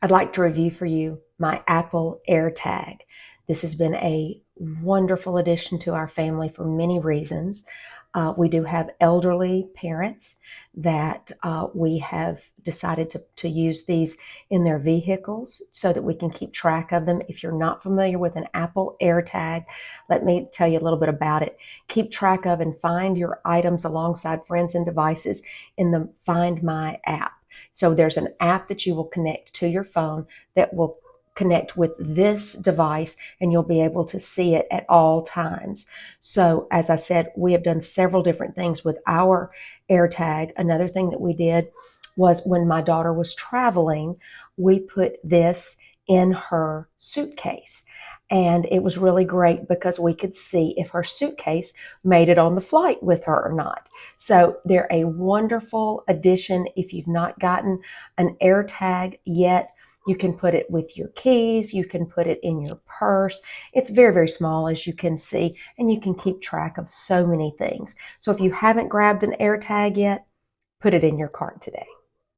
I'd like to review for you my Apple AirTag. This has been a wonderful addition to our family for many reasons. We do have elderly parents that we have decided to use these in their vehicles so that we can keep track of them. If you're not familiar with an Apple AirTag, let me tell you a little bit about it. Keep track of and find your items alongside friends and devices in the Find My app. So there's an app that you will connect to your phone that will connect with this device, and you'll be able to see it at all times. So as I said, we have done several different things with our AirTag. Another thing that we did was when my daughter was traveling, we put this in her suitcase. And it was really great because we could see if her suitcase made it on the flight with her or not. So they're a wonderful addition. If you've not gotten an AirTag yet, you can put it with your keys. You can put it in your purse. It's very, very small, as you can see, and you can keep track of so many things. So if you haven't grabbed an AirTag yet, put it in your cart today.